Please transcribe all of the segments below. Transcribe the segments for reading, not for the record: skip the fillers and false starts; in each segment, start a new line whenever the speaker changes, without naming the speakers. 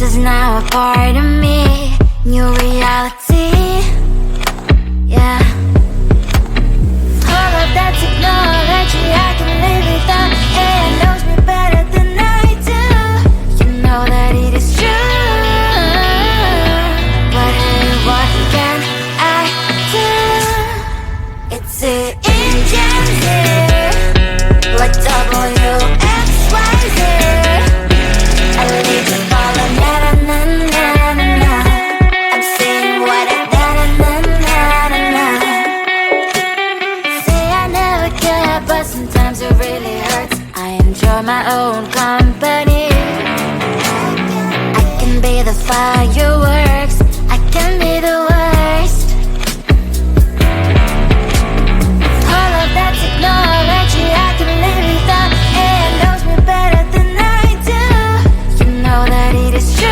is now a part of me. New reality, yeah. All of that technology I can live without. It knows me better than I do. You know that it is true. But hey, what can I do? It's the engine here, like WXYZ. I need to follow, na-na-na-na-na-na. I'm saying what I na-na-na-na-na. Say I never care, but sometimes it really hurts. I enjoy my own company. I can be the fireworks, I can be the worst. All of that technology I can live without. It knows me better than I do. You know that it is true.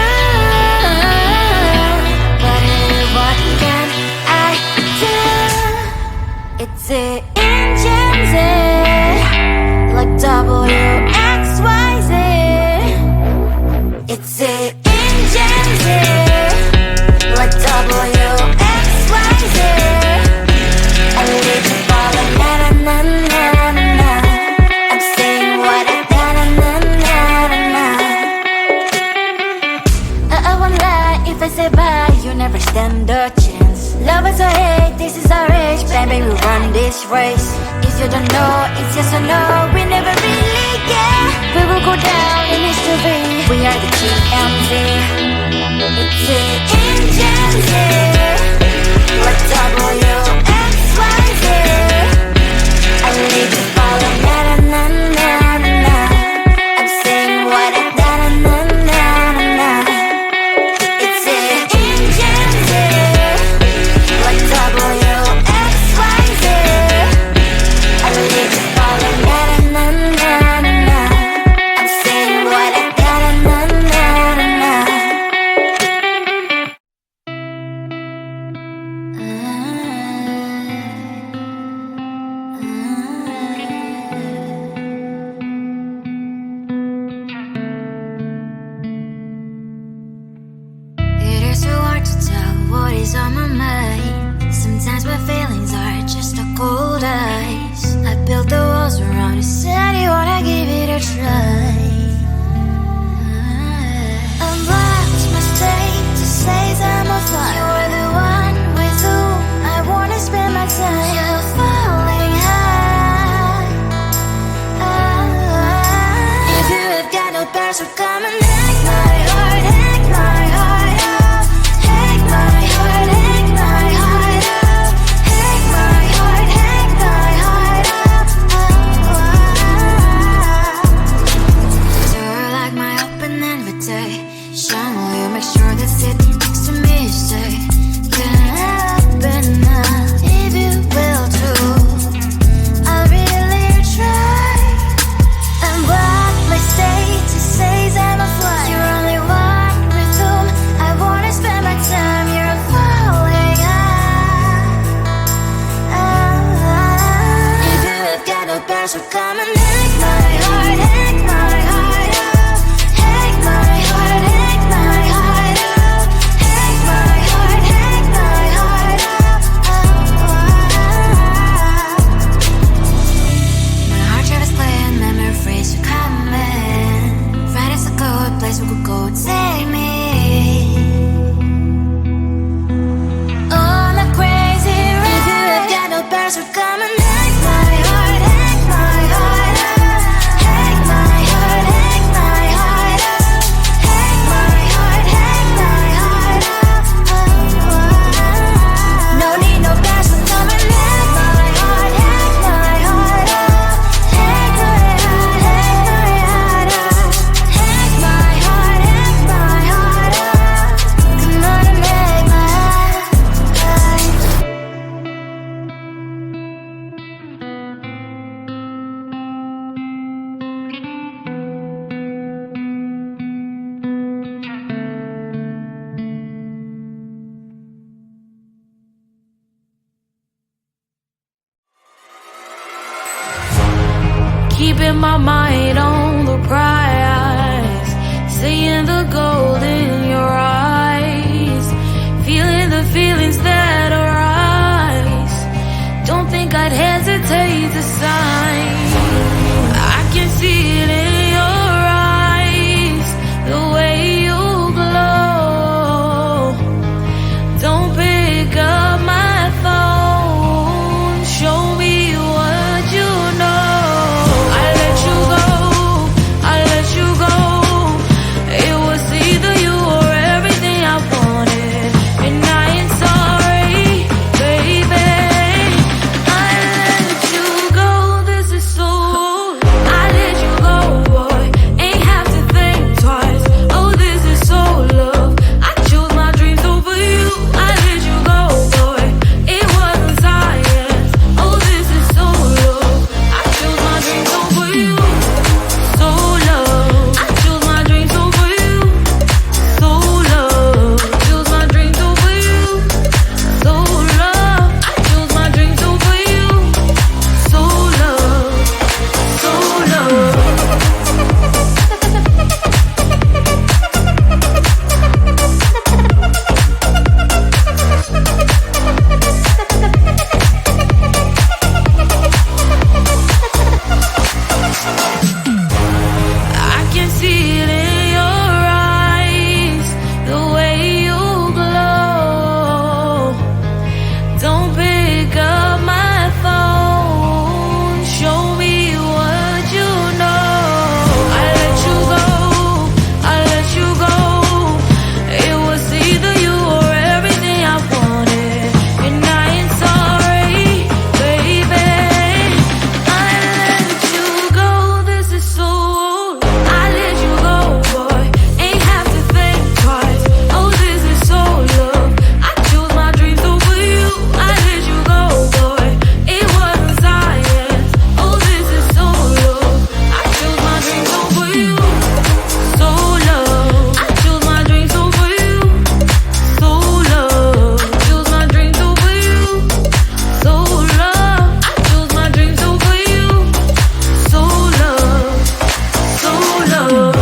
But hey, what can I do? It's the engines, like WXYZ. It's the engines, like WXYZ. I need to follow, na-na-na-na-na-na. I'm saying what I na-na-na-na-na. I won't lie if I say bye, you never stand a chance. Love is or hate, this is our age. Baby, we run this race. If you don't know, it's yes or no. We never really get. We will go down in history. We are the GMZ. It's the engines, like WXYZ. I need to follow, na-na-na-na-na-na. I'm saying what I na-na-na-na-na. It's the engines, like WXYZ. I need to follow, na-na-na-na-na. I'm saying what I na-na-na-na-na. It is so hard to tell what is on my mind. Sometimes my feelings are just a cold ice. I built the walls around you, said you wanna give it a try. Unlocked my state to say I'm a fly. You're the one with whom I wanna spend my time. You're falling high. If you have got no bears, so come and hack my heart, hack my heart out. Hack my heart, hack my heart out. Hack my heart, hack my heart out. You're like my open invitation. Will you make sure that sitting next to me is safe? Can happen now, if you will too. I'll really try. And what my status says I'm a fly. You're only one with whom I wanna spend my time. You're falling high. If you have got no bears, so come and hack my heart, hack my heart out. Hack my heart, hack my heart out. Hack my heart, hack my heart out. My heart travels playing memories are coming. Right as a good place we could go and take me. On a crazy ride. If you have got no bears, so come and hack my heart, hack my heart out. Hack my heart, hack my heart out. Hack my heart, hack my heart out. No need no bears, so come and hack my heart, hack my heart out. Hack my heart, hack my heart out. Hack my heart, hack my heart out. Come on and make my heart.
Keeping my mind on the prize, seeing the gold in
time. I can see it in your eyes, the way you glow. Don't pick up my phone, show me what you know. I let you go, I let you go. It was either you or everything I wanted, and I ain't sorry, baby. I let you go, this is so. I let you go, boy, ain't have to think twice. Oh, this is so love. I chose my dreams over you. I let you go, boy, it wasn't science. Oh, this is so love. I chose my dreams over you. So love. I chose my dreams over you. So love. Chose my dreams over you. So love. I chose my dreams over you. So love. So love. I can see it in your eyes, the way you glow. Don't pick up my phone, show me what you know. I let you go, I let you go. It was either you or everything I wanted, and I ain't sorry, baby. I let you go, this is so. I let you go, boy, ain't have to think twice. Oh, this is so love. I chose my dreams over you. I let you go, boy, it wasn't science. Oh, this is so love. I chose my dreams over you. So love. I chose my dreams over you. So love. Chose my dreams over you. So love. I chose my dreams over you. So love. So love.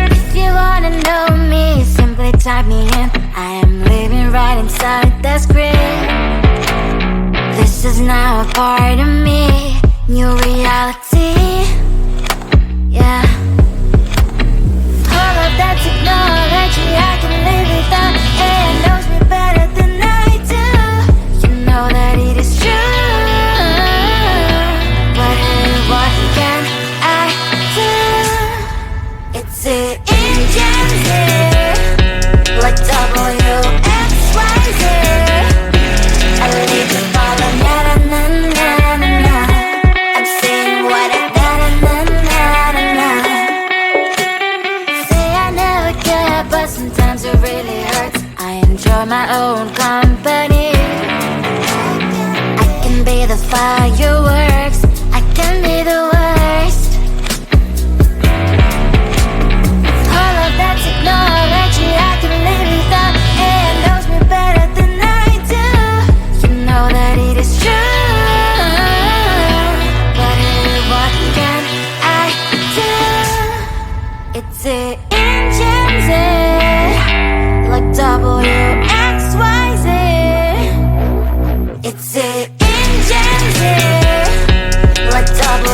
If you wanna know me, simply type me in. I am living right inside the screen. This is now a part of me, new reality. Yeah. All of that technology I can live without. It knows me better than I do. You know that it is true. But hey, what can I do? It's the engines here, like WXYZ. I leave the ball on na na na na na na. I'm saying what I na na na na na na. Say I never care, but sometimes it really hurts. I enjoy my own company. I can be the fireworks, I can be the worst. All of that technology I can live without. It knows me better than I do. You know that it is true. But hey, what can I do? It's the engines, like WXYZ. It's the engines, like WXYZ.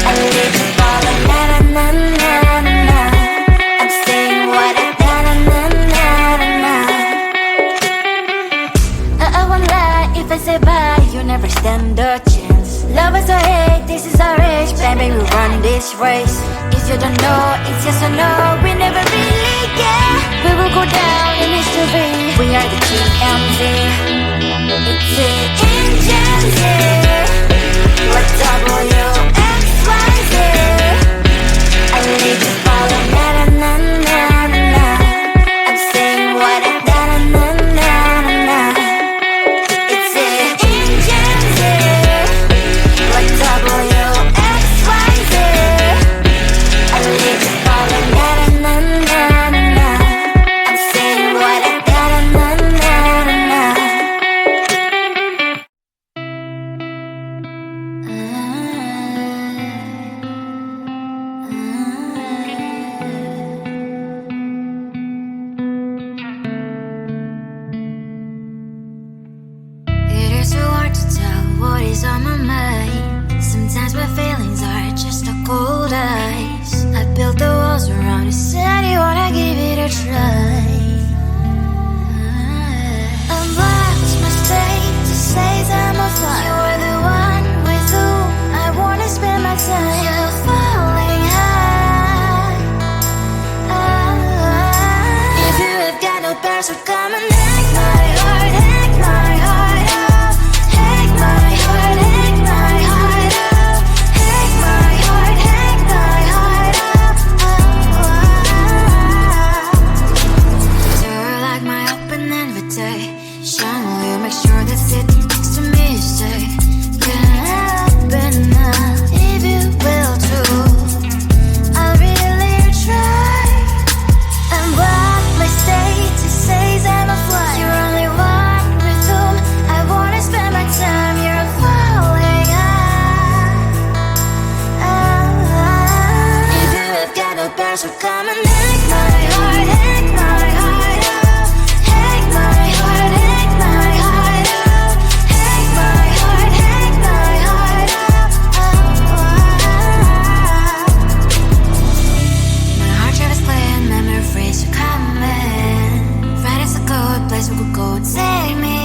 I live the ball on na na na na na na. I'm saying what I na na na na na na. I won't lie if I say bye, you never stand a chance. Love is or hate, this is our age, baby, we run this race. If you don't know, it's yes or no, we never really care. We will go down in history, we are the GMZ. It's the engines here, like WXYZ. I need to follow na na na what is on my mind. Sometimes my feelings are just a cold ice. I built the walls around you, said you wanna give it a try. I'm lost, my state to say I'm a fly. You're the one with whom I wanna spend my time. You're falling high. If you have got no bears, so come and hack my heart, hack my heart out. Hack my heart, hack my heart out. Hack my heart, hack my heart out. You're like my open invitation. Will you make sure that sitting next to me is safe? Can open up if you will too. I'll really try. And what my state to say I'm a fly. You're only one with whom I wanna spend my time. You're falling high. If you have got no bears, so come and hack my heart, hack my heart out. Hack my heart, hack my heart out. Hack my heart, hack my heart out. My heart travels clear, memories are coming. Right as a good place we could go and take me.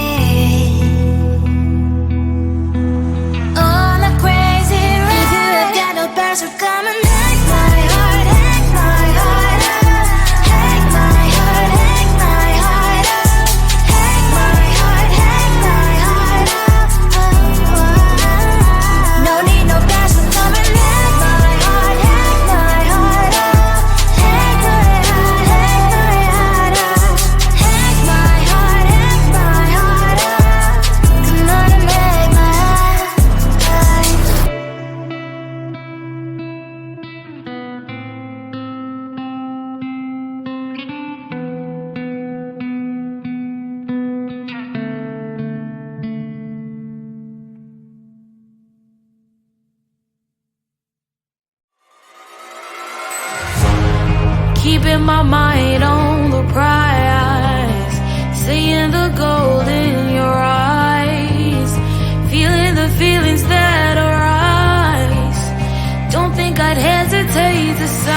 On a crazy ride. If you have got no bears, so come and hack my heart, hack my heart out. Hack my heart, hack my heart out. Hack my heart, hack my heart out. No need no bears, so come and hack my heart, hack my heart out. Hack my heart, hack my heart out. Hack my heart, hack my heart out. Come on and make my heart.
Keeping my mind on the prize, seeing the gold in your eyes, feeling the feelings that arise. Don't think I'd hesitate to sign.